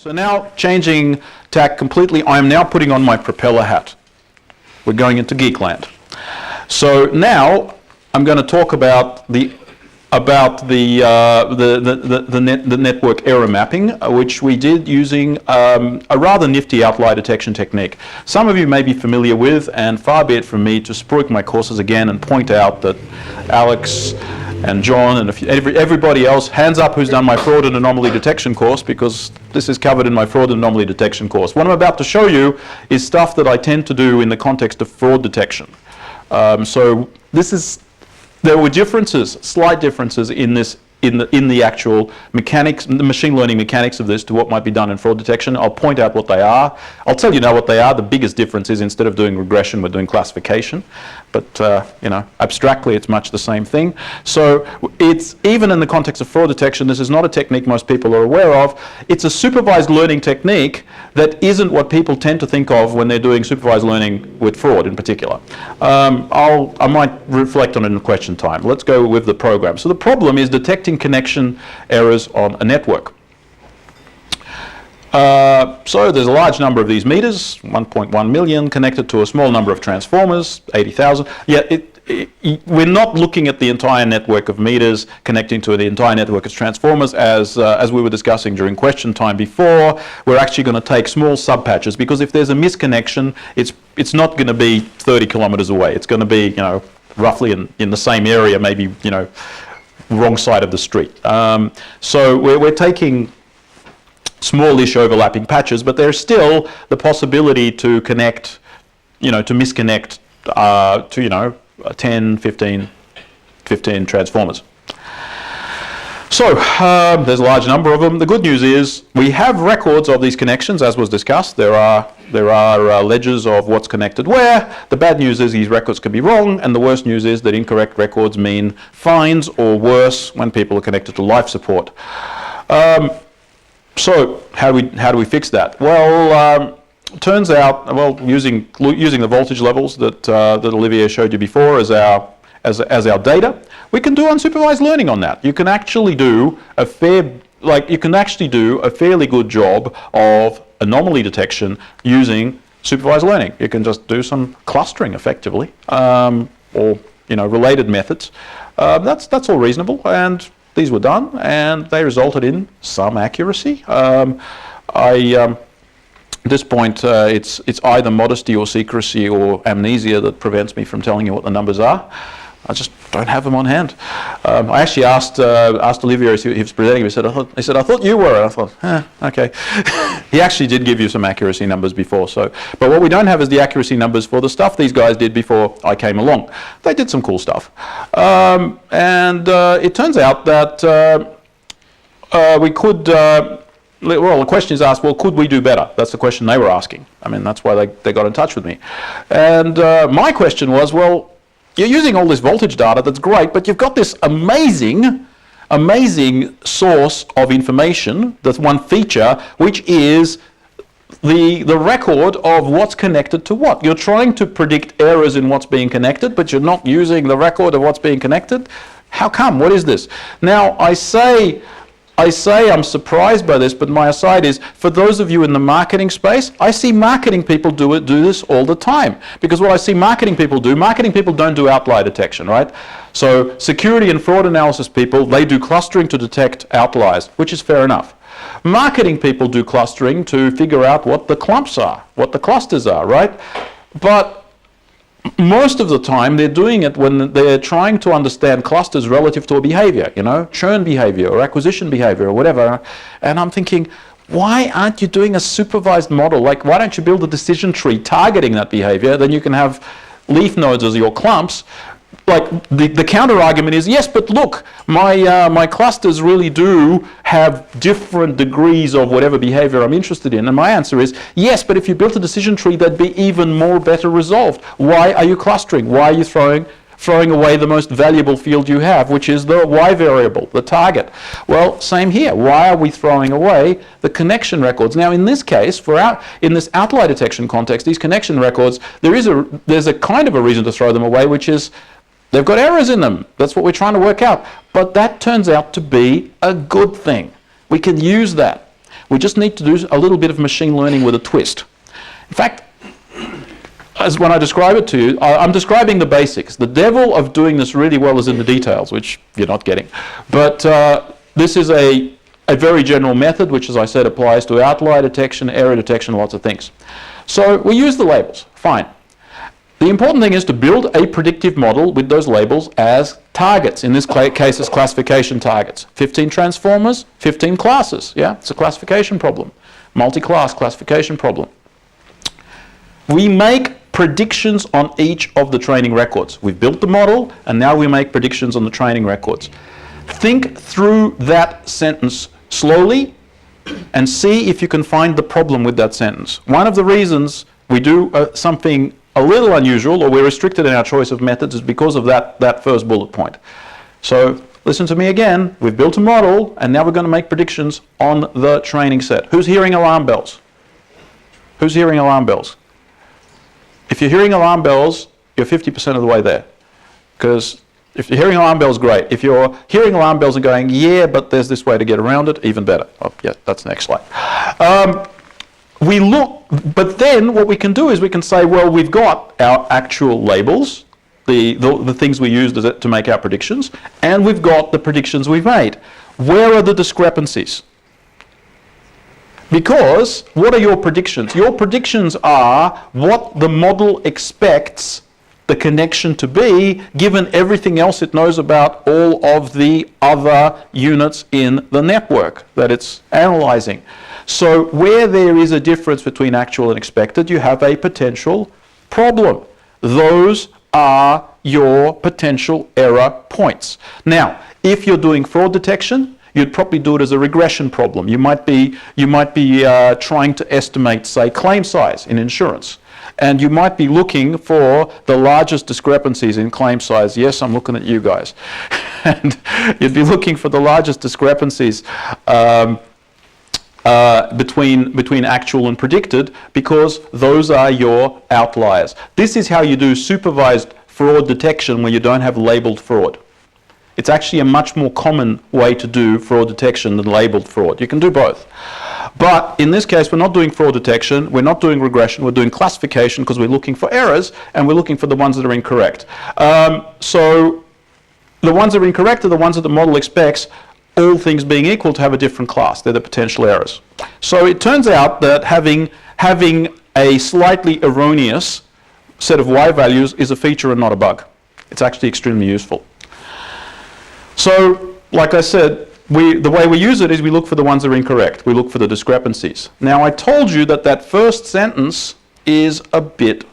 So now, changing tack completely, I am now putting on my propeller hat. We're going into geekland. So now I'm going to talk about the network error mapping, which we did using a rather nifty outlier detection technique. Some of you may be familiar with, and far be it from me to spruik my courses again and point out that Alex and John and everybody else, hands up who's done my fraud and anomaly detection course, because this is covered in my fraud and anomaly detection course. What I'm about to show you is stuff that I tend to do in the context of fraud detection. So this is, there were differences, slight differences in this, in the actual mechanics, the machine learning mechanics of this to what might be done in fraud detection. I'll point out what they are. I'll tell you now what they are. The biggest difference is instead of doing regression, we're doing classification. But you know, abstractly, it's much the same thing. So it's, even in the context of fraud detection, this is not a technique most people are aware of. It's a supervised learning technique that isn't what people tend to think of when they're doing supervised learning with fraud in particular. I might reflect on it in question time. Let's go with the program. So the problem is detecting connection errors on a network. So there's a large number of these meters, 1.1 million, connected to a small number of transformers, 80,000. Yeah, we're not looking at the entire network of meters connecting to the entire network of transformers as we were discussing during question time before. We're actually going to take small subpatches, because if there's a misconnection, it's not going to be 30 kilometers away. It's going to be, you know, roughly in the same area, maybe, you know, wrong side of the street. So we're taking smallish overlapping patches, but there's still the possibility to connect, you know, to misconnect to, you know, 10, 15 transformers. So there's a large number of them. The good news is we have records of these connections, as was discussed. There are ledgers of what's connected where. The bad news is these records could be wrong, and the worst news is that incorrect records mean fines, or worse, when people are connected to life support. So how do we fix that? Well, turns out, well, using the voltage levels that Olivier showed you before as our data, we can do unsupervised learning on that. You can actually do a fairly good job of anomaly detection using supervised learning. You can just do some clustering effectively, or, you know, related methods. That's all reasonable, and these were done, and they resulted in some accuracy. At this point, it's either modesty or secrecy or amnesia that prevents me from telling you what the numbers are. I just don't have them on hand. I actually asked Olivier as he was presenting. He said, I thought you were. And I thought, okay. He actually did give you some accuracy numbers before. So, but what we don't have is the accuracy numbers for the stuff these guys did before I came along. They did some cool stuff, and it turns out that we could. Well, the question is asked, well, could we do better? That's the question they were asking. I mean, that's why they got in touch with me. And my question was, well, you're using all this voltage data, that's great, but you've got this amazing source of information, that's one feature, which is the record of what's connected to what. You're trying to predict errors in what's being connected, but you're not using the record of what's being connected. How come? What is this? Now, I say I'm surprised by this, but my aside is, for those of you in the marketing space, I see marketing people do this all the time. Because what I see marketing people don't do outlier detection, right? So security and fraud analysis people, they do clustering to detect outliers, which is fair enough. Marketing people do clustering to figure out what the clumps are, what the clusters are, right? But most of the time they're doing it when they're trying to understand clusters relative to a behavior, you know, churn behavior or acquisition behavior or whatever. And I'm thinking, why aren't you doing a supervised model? Like, why don't you build a decision tree targeting that behavior? Then you can have leaf nodes as your clumps. Like, the counter argument is, yes, but look, my clusters really do have different degrees of whatever behavior I'm interested in. And my answer is, yes, but if you built a decision tree, that'd be even more better resolved. Why are you clustering? Why are you throwing away the most valuable field you have, which is the Y variable, the target? Well, same here. Why are we throwing away the connection records? Now, in this case, in this outlier detection context, these connection records, there's a kind of a reason to throw them away, which is they've got errors in them. That's what we're trying to work out. But that turns out to be a good thing. We can use that. We just need to do a little bit of machine learning with a twist. In fact, as when I describe it to you, I'm describing the basics. The devil of doing this really well is in the details, which you're not getting. But this is a very general method, which, as I said, applies to outlier detection, error detection, lots of things. So we use the labels, fine. The important thing is to build a predictive model with those labels as targets. In this case, it's classification targets. 15 transformers, 15 classes. Yeah, it's a classification problem. Multi-class classification problem. We make predictions on each of the training records. We've built the model, and now we make predictions on the training records. Think through that sentence slowly and see if you can find the problem with that sentence. One of the reasons we do something a little unusual, or we're restricted in our choice of methods, is because of that first bullet point. So listen to me again. We've built a model, and now we're going to make predictions on the training set. Who's hearing alarm bells? Who's hearing alarm bells? If you're hearing alarm bells, you're 50% of the way there. Because if you're hearing alarm bells, great. If you're hearing alarm bells and going, yeah, but there's this way to get around it, even better. Oh, yeah, that's the next slide. We look, but then what we can do is we can say, well, we've got our actual labels, the things we used to make our predictions, and we've got the predictions we've made. Where are the discrepancies? Because what are your predictions? Your predictions are what the model expects the connection to be, given everything else it knows about all of the other units in the network that it's analyzing. So where there is a difference between actual and expected, you have a potential problem. Those are your potential error points. Now, if you're doing fraud detection, you'd probably do it as a regression problem. You might be trying to estimate, say, claim size in insurance. And you might be looking for the largest discrepancies in claim size. Yes, I'm looking at you guys. And you'd be looking for the largest discrepancies between actual and predicted, because those are your outliers. This is how you do supervised fraud detection when you don't have labeled fraud. It's actually a much more common way to do fraud detection than labeled fraud. You can do both. But in this case, we're not doing fraud detection, we're not doing regression, we're doing classification, because we're looking for errors and we're looking for the ones that are incorrect. So the ones that are incorrect are the ones that the model expects, all things being equal, to have a different class. They're the potential errors. So it turns out that having a slightly erroneous set of Y values is a feature and not a bug. It's actually extremely useful. So, like I said, the way we use it is we look for the ones that are incorrect. We look for the discrepancies. Now, I told you that first sentence is a bit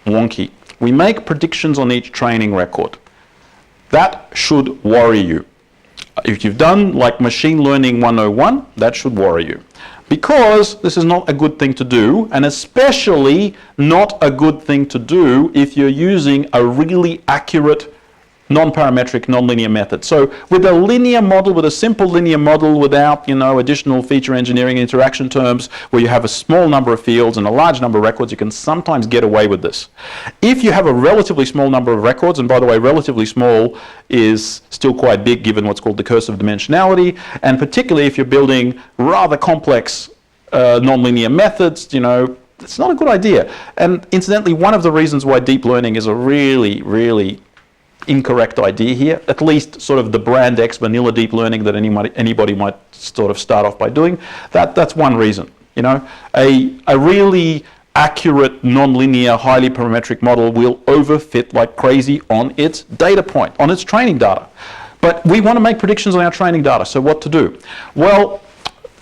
wonky. We make predictions on each training record. That should worry you. If you've done like machine learning 101, that should worry you. Because this is not a good thing to do, and especially not a good thing to do if you're using a really accurate non-parametric, non-linear method. So with a linear model, with a simple linear model without, additional feature engineering interaction terms, where you have a small number of fields and a large number of records, you can sometimes get away with this. If you have a relatively small number of records, and by the way, relatively small is still quite big given what's called the curse of dimensionality, and particularly if you're building rather complex non-linear methods, it's not a good idea. And incidentally, one of the reasons why deep learning is a really, really incorrect idea here, at least sort of the brand X vanilla deep learning that anybody might sort of start off by doing, that's one reason. A really accurate, non-linear, highly parametric model will overfit like crazy on its data point, on its training data. But we want to make predictions on our training data, so what to do? Well,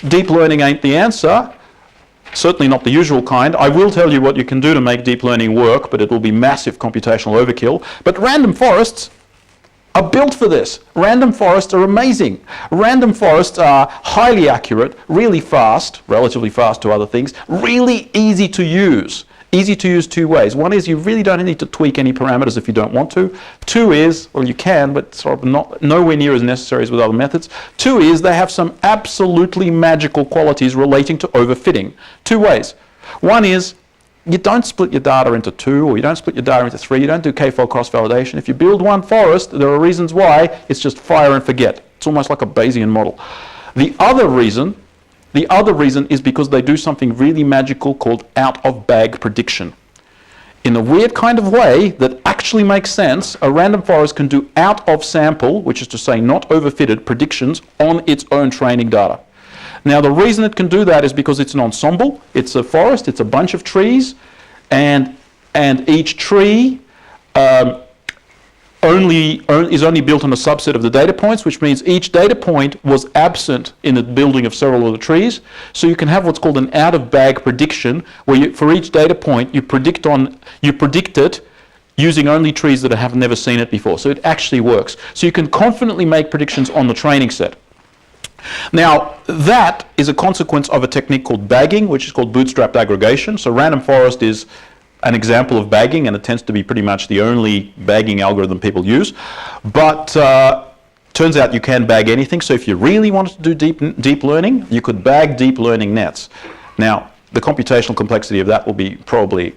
deep learning ain't the answer. Certainly not the usual kind. I will tell you what you can do to make deep learning work, but it will be massive computational overkill. But random forests are built for this. Random forests are amazing. Random forests are highly accurate, really fast, relatively fast to other things, really easy to use. Easy to use two ways. One is you really don't need to tweak any parameters if you don't want to. Two is, well, you can, but sort of nowhere near as necessary as with other methods. Two is they have some absolutely magical qualities relating to overfitting. Two ways. One is you don't split your data into two, or you don't split your data into three. You don't do k-fold cross-validation. If you build one forest, there are reasons why. It's just fire and forget. It's almost like a Bayesian model. The other reason The other reason is because they do something really magical called out-of-bag prediction. In a weird kind of way that actually makes sense, a random forest can do out-of-sample, which is to say not overfitted, predictions on its own training data. Now the reason it can do that is because it's an ensemble, it's a forest, it's a bunch of trees, and each tree is only built on a subset of the data points, which means each data point was absent in the building of several of the trees. So you can have what's called an out-of-bag prediction, where for each data point you predict it using only trees that have never seen it before. So it actually works. So you can confidently make predictions on the training set. Now that is a consequence of a technique called bagging, which is called bootstrapped aggregation. So random forest is an example of bagging, and it tends to be pretty much the only bagging algorithm people use. But turns out you can bag anything. So if you really wanted to do deep learning, you could bag deep learning nets. Now, the computational complexity of that will be probably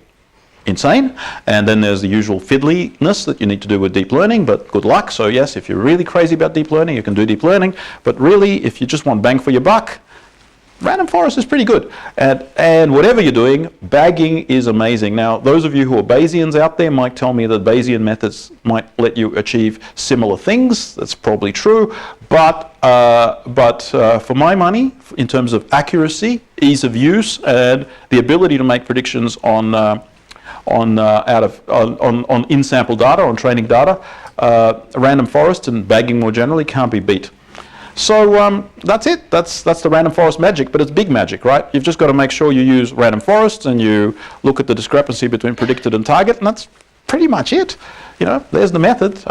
insane. And then there's the usual fiddliness that you need to do with deep learning, but good luck. So yes, if you're really crazy about deep learning, you can do deep learning. But really, if you just want bang for your buck, random forest is pretty good. And whatever you're doing, bagging is amazing. Now, those of you who are Bayesians out there might tell me that Bayesian methods might let you achieve similar things. That's probably true. But for my money, in terms of accuracy, ease of use, and the ability to make predictions on in-sample data, on training data, random forest and bagging more generally can't be beat. So that's it. That's the random forest magic, but it's big magic, right? You've just got to make sure you use random forests and you look at the discrepancy between predicted and target, and that's pretty much it. You know, there's the method.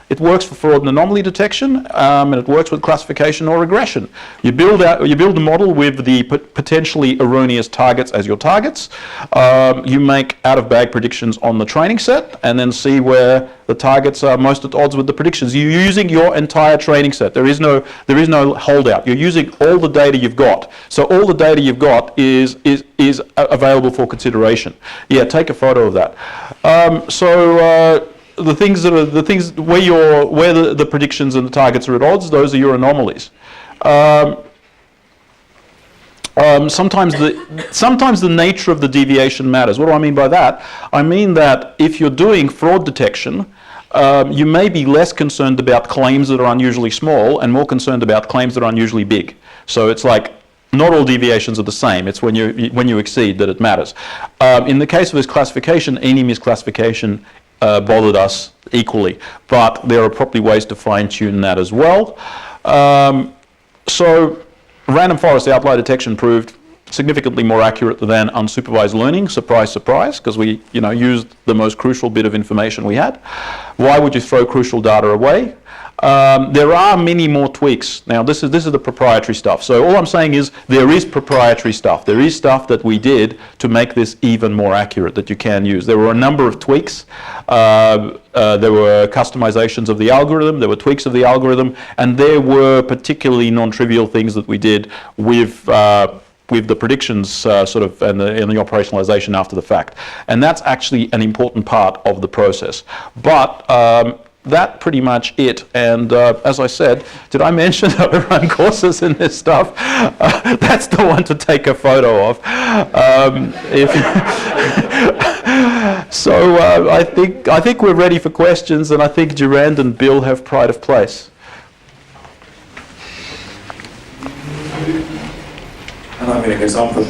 It works for fraud and anomaly detection, and it works with classification or regression. You build a model with the potentially erroneous targets as your targets. You make out-of-bag predictions on the training set, and then see where the targets are most at odds with the predictions. You're using your entire training set. There is no holdout. You're using all the data you've got. So all the data you've got is available for consideration. Yeah, take a photo of that. The things where the predictions and the targets are at odds, those are your anomalies. Sometimes the nature of the deviation matters. What do I mean by that? I mean that if you're doing fraud detection, you may be less concerned about claims that are unusually small and more concerned about claims that are unusually big. So it's like not all deviations are the same. It's when you exceed that it matters. In the case of this classification, any misclassification bothered us equally, but there are probably ways to fine-tune that as well. So random forest outlier detection proved significantly more accurate than unsupervised learning. Surprise, surprise, because we used the most crucial bit of information we had. Why would you throw crucial data away? There are many more tweaks. Now this is the proprietary stuff. So all I'm saying is there is proprietary stuff. There is stuff that we did to make this even more accurate that you can use. There were a number of tweaks. There were customizations of the algorithm. There were tweaks of the algorithm, and there were particularly non-trivial things that we did with the predictions and the operationalization after the fact. And that's actually an important part of the process. But that pretty much it. And as I said, did I mention that we run courses in this stuff? That's the one to take a photo of. So I think we're ready for questions, and I think Durand and Bill have pride of place. And I'm going to go something.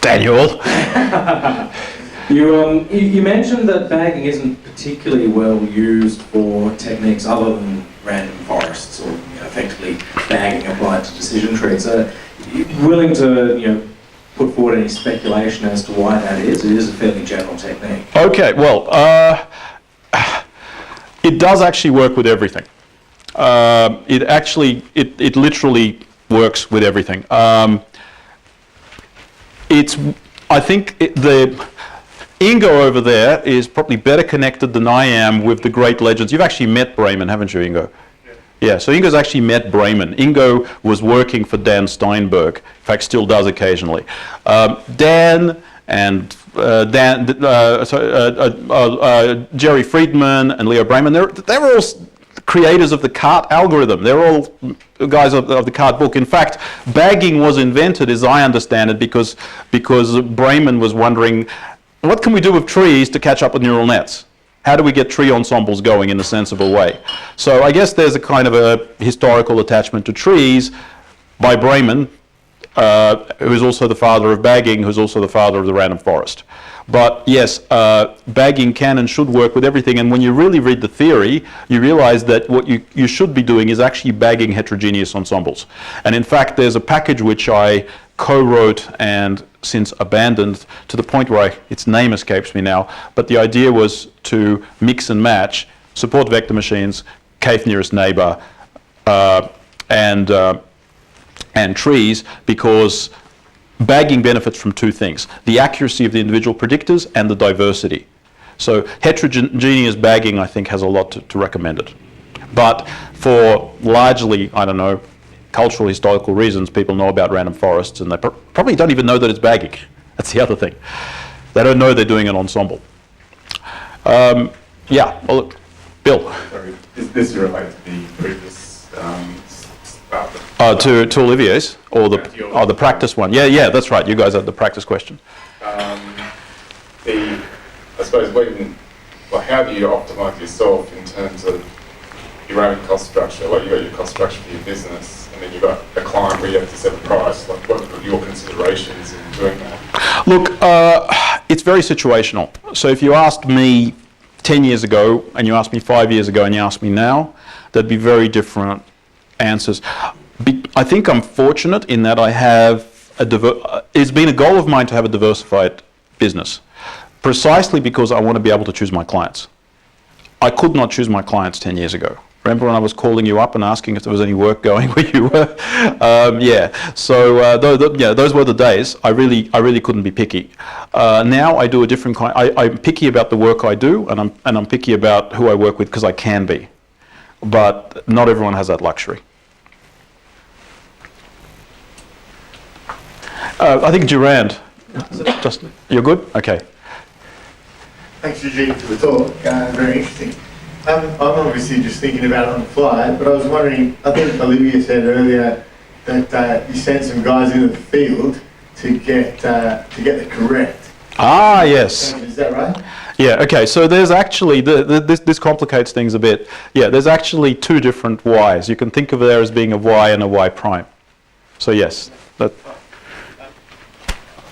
Daniel. You mentioned that bagging isn't particularly well used for techniques other than random forests, or effectively bagging applied to decision trees. Are you willing to put forward any speculation as to why that is? It is a fairly general technique. Okay, well, it does actually work with everything. It literally works with everything. I think Ingo over there is probably better connected than I am with the great legends. You've actually met Brayman, haven't you, Ingo? Yeah, so Ingo's actually met Brayman. Ingo was working for Dan Steinberg, in fact still does occasionally. Dan and Jerry Friedman and Leo Brayman, they were all creators of the CART algorithm. They're all guys of the CART book. In fact, bagging was invented, as I understand it, because Brayman was wondering, what can we do with trees to catch up with neural nets? How do we get tree ensembles going in a sensible way? So I guess there's a kind of a historical attachment to trees by Brayman, who's also the father of bagging, who's also the father of the random forest. But yes, bagging can and should work with everything, and when you really read the theory, you realize that what you should be doing is actually bagging heterogeneous ensembles. And in fact, there's a package which I co-wrote and since abandoned to the point where its name escapes me now, but the idea was to mix and match support vector machines, kth nearest neighbor, and trees, because bagging benefits from two things: the accuracy of the individual predictors and the diversity. So heterogeneous bagging, I think, has a lot to recommend it. But for largely, I don't know, cultural, historical reasons, people know about random forests, and they probably don't even know that it's bagging. That's the other thing. They don't know they're doing an ensemble. Yeah, well, look, Bill. Sorry, is this related to the previous to Olivier's, or the practice one? Yeah, that's right. You guys had the practice question. I suppose how do you optimise yourself in terms of your own cost structure? Like, you got your cost structure for your business, and then you've got a client where you have to set a price. Like, what are your considerations in doing that? Look, it's very situational. So if you asked me 10 years ago, and you asked me 5 years ago, and you asked me now, there'd be very different answers. I think I'm fortunate in that I have it's been a goal of mine to have a diversified business, precisely because I want to be able to choose my clients. I could not choose my clients 10 years ago. Remember when I was calling you up and asking if there was any work going where you were? Yeah. So those were the days. I really couldn't be picky. Now I do a different kind. I'm picky about the work I do, and I'm picky about who I work with because I can be. But not everyone has that luxury. I think Durand. Just you're good? Okay. Thanks, Eugene, for the talk. Very interesting. I'm obviously just thinking about it on the fly, but I was wondering, I think Olivia said earlier that you sent some guys into the field to get the correct. Ah, yes. Is that right? Yeah, okay, so there's actually, this complicates things a bit. Yeah, there's actually two different Ys. You can think of there as being a Y and a Y prime. So yes.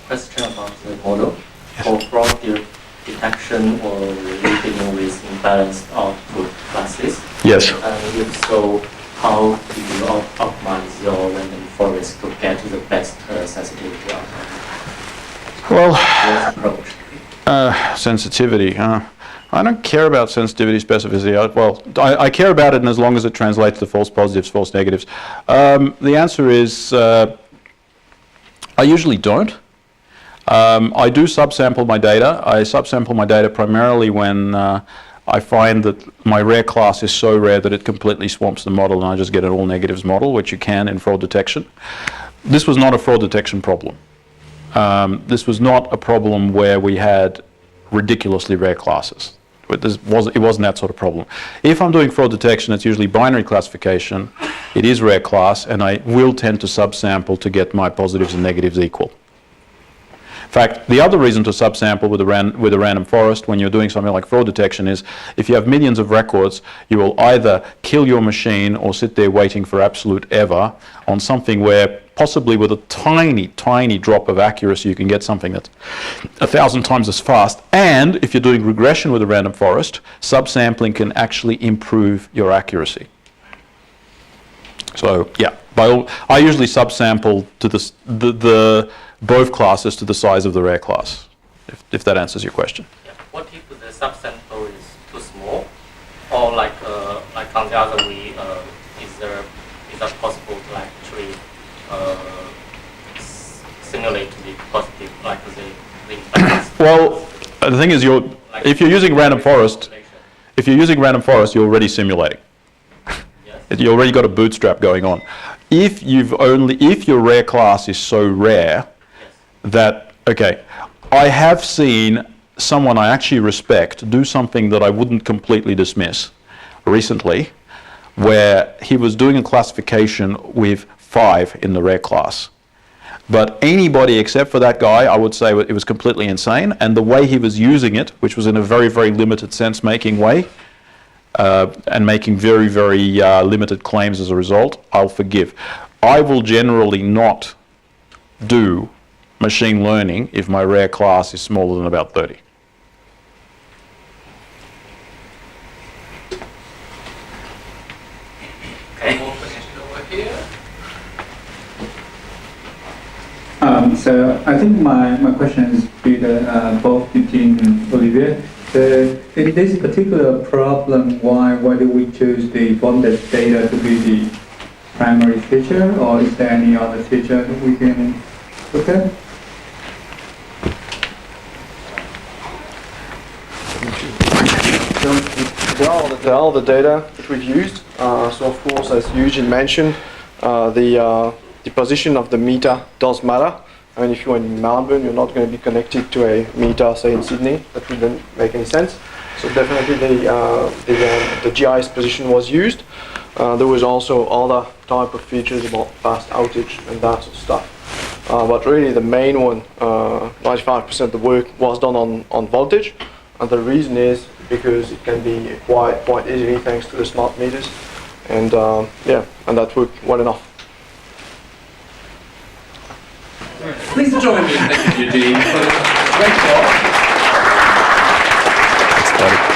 Question about the model. For fraud detection or dealing with imbalanced output classes. Yes. And if so, how do you optimize your random forest to get the best sensitivity outcome? Well, sensitivity. I don't care about sensitivity, specificity. Well, I care about it as long as it translates to false positives, false negatives. The answer is I usually don't. I do subsample my data. I subsample my data primarily when I find that my rare class is so rare that it completely swamps the model and I just get an all negatives model, which you can in fraud detection. This was not a fraud detection problem. This was not a problem where we had ridiculously rare classes. It wasn't that sort of problem. If I'm doing fraud detection, it's usually binary classification. It is rare class, and I will tend to subsample to get my positives and negatives equal. In fact, the other reason to subsample with a random forest when you're doing something like fraud detection is if you have millions of records, you will either kill your machine or sit there waiting for absolute ever on something where possibly with a tiny, tiny drop of accuracy you can get something that's 1,000 times as fast. And if you're doing regression with a random forest, subsampling can actually improve your accuracy. So yeah, I usually subsample to the both classes to the size of the rare class, if that answers your question. Yeah. What if the subsample is too small, or like on the other way, is that possible to actually simulate the positive, like the Well, the thing is, if you're using random forest, you're already simulating. Yes. You already got a bootstrap going on. If your rare class is so rare that, okay, I have seen someone I actually respect do something that I wouldn't completely dismiss recently, where he was doing a classification with 5 in the rare class. But anybody except for that guy, I would say it was completely insane, and the way he was using it, which was in a very, very limited sense-making way, and making very, very limited claims as a result, I'll forgive. I will generally not do machine learning if my rare class is smaller than about 30. Okay. More questions over here. So I think my question is with both Eugene and Olivier. In this particular problem, why do we choose the bonded data to be the primary feature, or is there any other feature that we can look at? There are the data that we've used. So of course, as Eugene mentioned, the position of the meter does matter. I mean, if you're in Melbourne, you're not going to be connected to a meter, say in Sydney. That wouldn't make any sense. So definitely the GIS position was used. There was also other type of features about fast outage and that sort of stuff. But really the main one, 95% of the work was done on voltage. And the reason is because it can be acquired quite easily thanks to the smart meters. And and that worked well enough. Please join me in thanking Eugene for this great job.